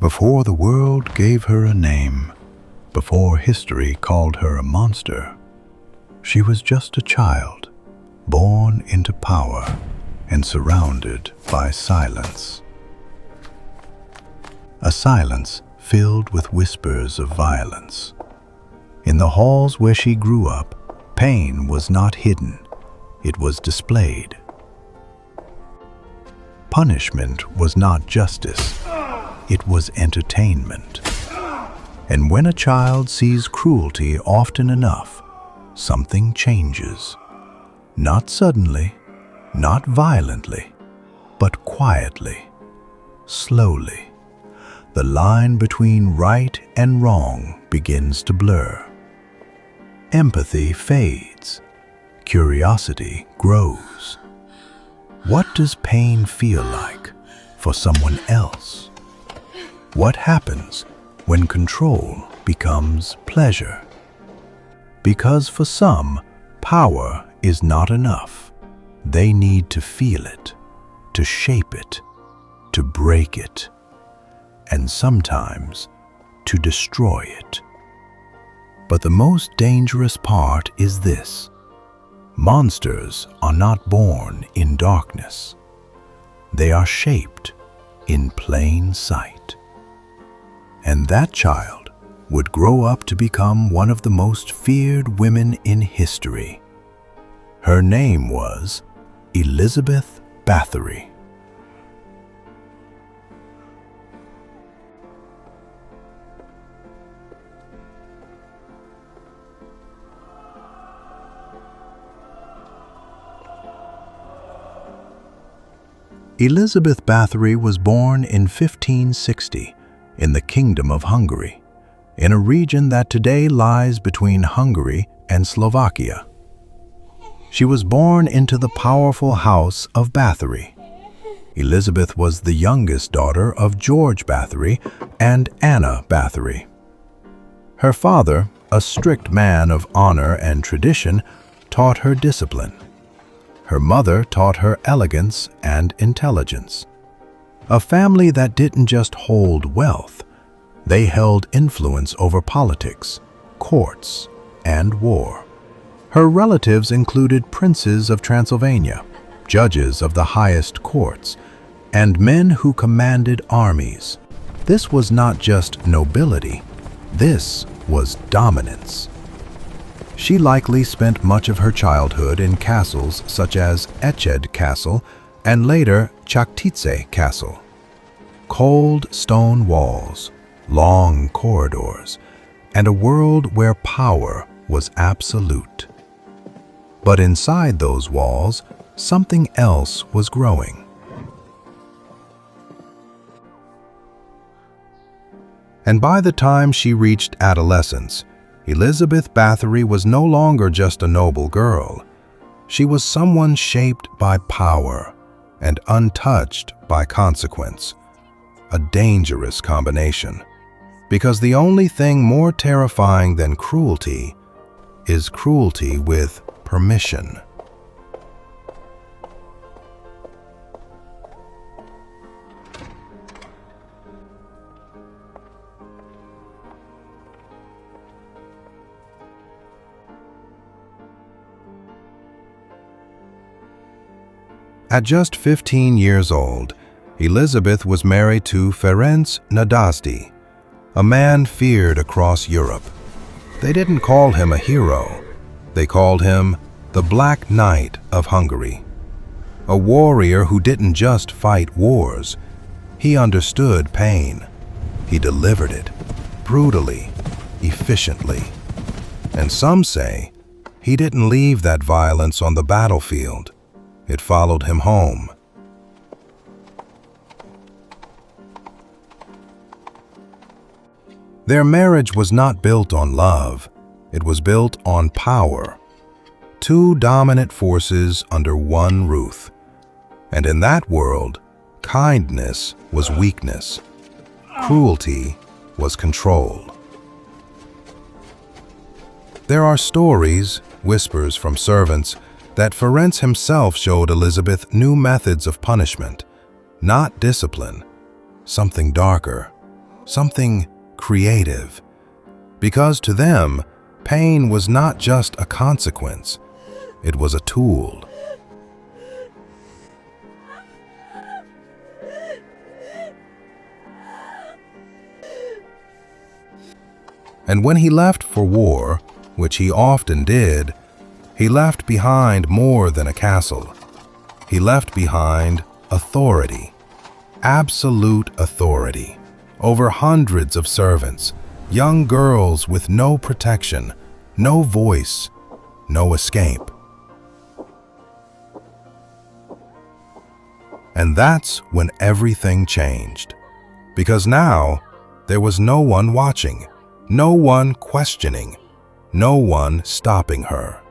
Before the world gave her a name, before history called her a monster, she was just a child, born into power and surrounded by silence. A silence filled with whispers of violence. In the halls where she grew up, pain was not hidden, it was displayed. Punishment was not justice, it was entertainment. And when a child sees cruelty often enough, something changes. Not suddenly, not violently, but quietly, slowly. The line between right and wrong begins to blur. Empathy fades. Curiosity grows. What does pain feel like for someone else? What happens when control becomes pleasure? Because for some, power is not enough. They need to feel it, to shape it, to break it, and sometimes to destroy it. But the most dangerous part is this: monsters are not born in darkness. They are shaped in plain sight. And that child would grow up to become one of the most feared women in history. Her name was Elizabeth Báthory. Elizabeth Báthory was born in 1560 in the Kingdom of Hungary, in a region that today lies between Hungary and Slovakia. She was born into the powerful house of Báthory. Elizabeth was the youngest daughter of George Báthory and Anna Báthory. Her father, a strict man of honor and tradition, taught her discipline. Her mother taught her elegance and intelligence. A family that didn't just hold wealth, they held influence over politics, courts, and war. Her relatives included princes of Transylvania, judges of the highest courts, and men who commanded armies. This was not just nobility, this was dominance. She likely spent much of her childhood in castles such as Eched Castle and later Chaktice Castle. Cold stone walls, long corridors, and a world where power was absolute. But inside those walls, something else was growing. And by the time she reached adolescence, Elizabeth Báthory was no longer just a noble girl. She was someone shaped by power and untouched by consequence. A dangerous combination, because the only thing more terrifying than cruelty is cruelty with permission. At just 15 years old, Elizabeth was married to Ferenc Nadasdy, a man feared across Europe. They didn't call him a hero, they called him the Black Knight of Hungary. A warrior who didn't just fight wars, he understood pain. He delivered it, brutally, efficiently. And some say he didn't leave that violence on the battlefield. It followed him home. Their marriage was not built on love, it was built on power. Two dominant forces under one roof. And in that world, kindness was weakness. Cruelty was control. There are stories, whispers from servants, that Ferenc himself showed Elizabeth new methods of punishment, not discipline, something darker, something creative. Because to them, pain was not just a consequence, it was a tool. And when he left for war, which he often did, he left behind more than a castle. He left behind authority, absolute authority, over hundreds of servants, young girls with no protection, no voice, no escape. And that's when everything changed, because now there was no one watching, no one questioning, no one stopping her.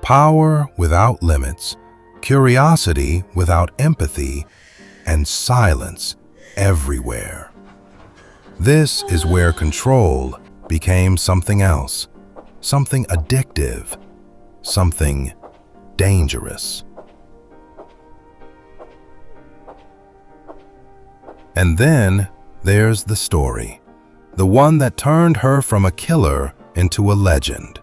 Power without limits, curiosity without empathy, and silence everywhere. This is where control became something else, something addictive, something dangerous. And then there's the story, the one that turned her from a killer into a legend.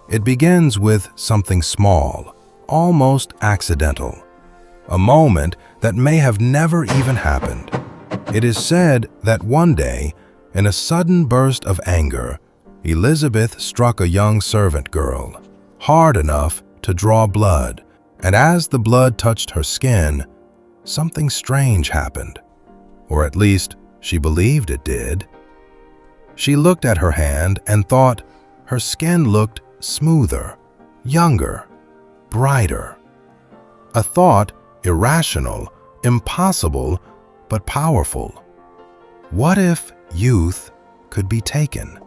It begins with something small, almost accidental, a moment that may have never even happened. It is said that one day, in a sudden burst of anger, Elizabeth struck a young servant girl, hard enough to draw blood, and as the blood touched her skin, something strange happened, or at least she believed it did. She looked at her hand and thought her skin looked smoother, younger, brighter. A thought irrational, impossible, but powerful. What if youth could be taken?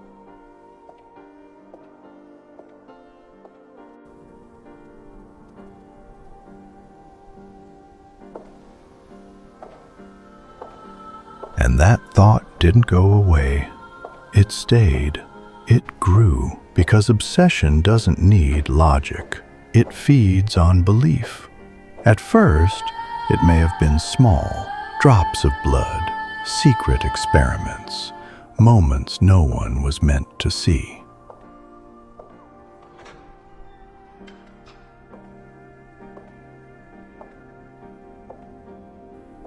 And that thought didn't go away. It stayed. It grew, because obsession doesn't need logic. It feeds on belief. At first, it may have been small, drops of blood, secret experiments, moments no one was meant to see.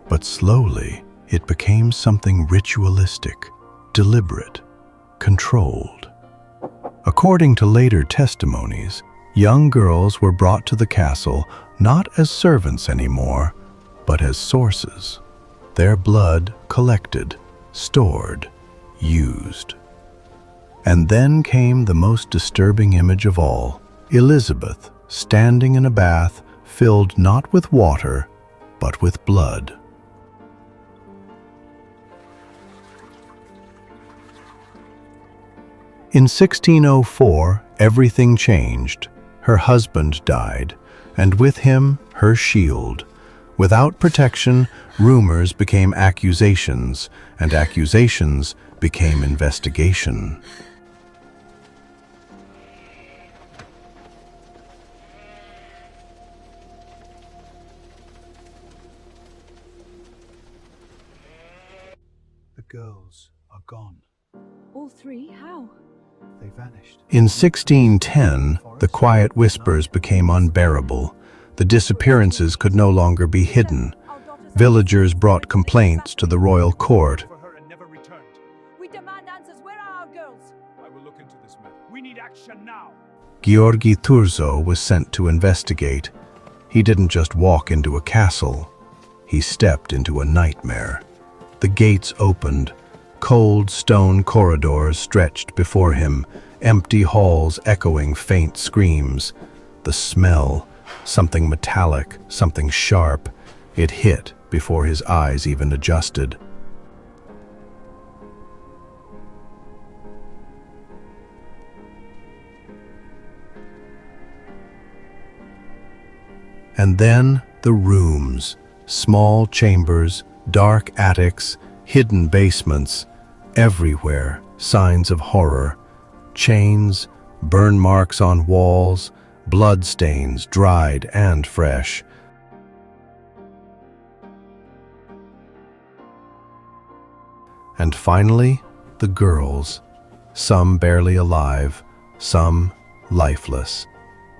But slowly, it became something ritualistic, deliberate, controlled. According to later testimonies, young girls were brought to the castle not as servants anymore, but as sources. Their blood collected, stored, used. And then came the most disturbing image of all, Elizabeth standing in a bath filled not with water, but with blood. In 1604, everything changed. Her husband died, and with him, her shield. Without protection, rumors became accusations, and accusations became investigation. The girls are gone. All three? How? They vanished. In 1610, the quiet whispers became unbearable. The disappearances could no longer be hidden. Villagers brought complaints to the royal court. For her and never returned. We demand answers. Where are our girls? I will look into this matter. We need action now. Gheorghe Thurzo was sent to investigate. He didn't just walk into a castle. He stepped into a nightmare. The gates opened. Cold stone corridors stretched before him, empty halls echoing faint screams. The smell, something metallic, something sharp, it hit before his eyes even adjusted. And then the rooms, small chambers, dark attics, hidden basements, everywhere signs of horror, chains, burn marks on walls, blood stains, dried and fresh. And finally, the girls, some barely alive, some lifeless,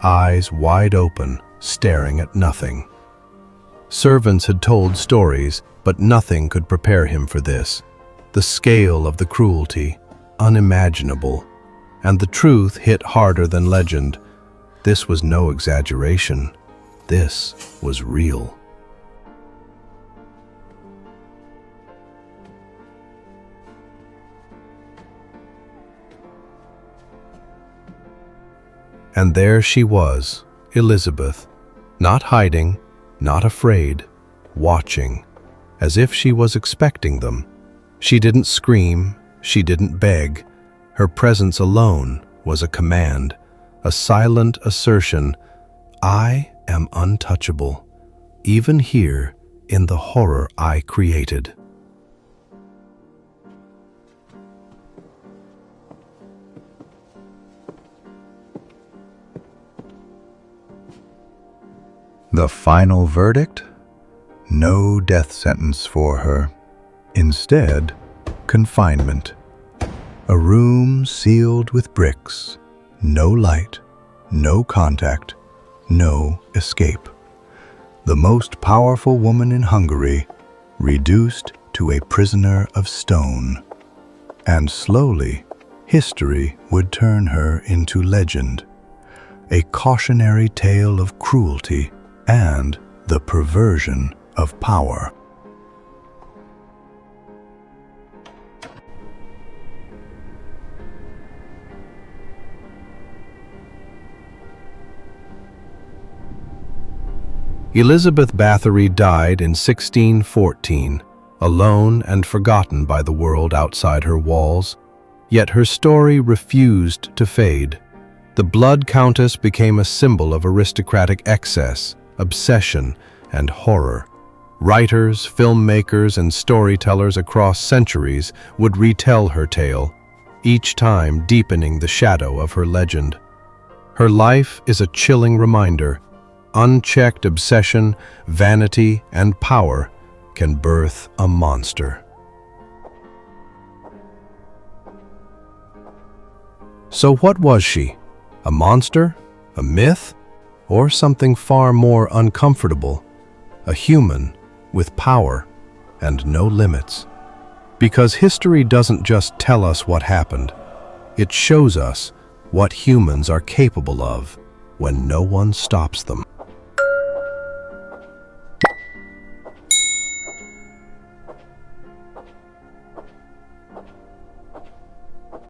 eyes wide open, staring at nothing. Servants had told stories, but nothing could prepare him for this. The scale of the cruelty, unimaginable, and the truth hit harder than legend. This was no exaggeration. This was real. And there she was, Elizabeth, not hiding, not afraid, watching, as if she was expecting them. She didn't scream, she didn't beg. Her presence alone was a command, a silent assertion, I am untouchable, even here in the horror I created. The final verdict? No death sentence for her. Instead, confinement. A room sealed with bricks. No light, no contact, no escape. The most powerful woman in Hungary, reduced to a prisoner of stone. And slowly, history would turn her into legend. A cautionary tale of cruelty and the perversion of power. Elizabeth Báthory died in 1614, alone and forgotten by the world outside her walls, yet her story refused to fade. The Blood Countess became a symbol of aristocratic excess, obsession, and horror. Writers, filmmakers, and storytellers across centuries would retell her tale, each time deepening the shadow of her legend. Her life is a chilling reminder. Unchecked obsession, vanity, and power can birth a monster. So what was she? A monster? A myth? Or something far more uncomfortable? A human with power and no limits. Because history doesn't just tell us what happened, it shows us what humans are capable of when no one stops them.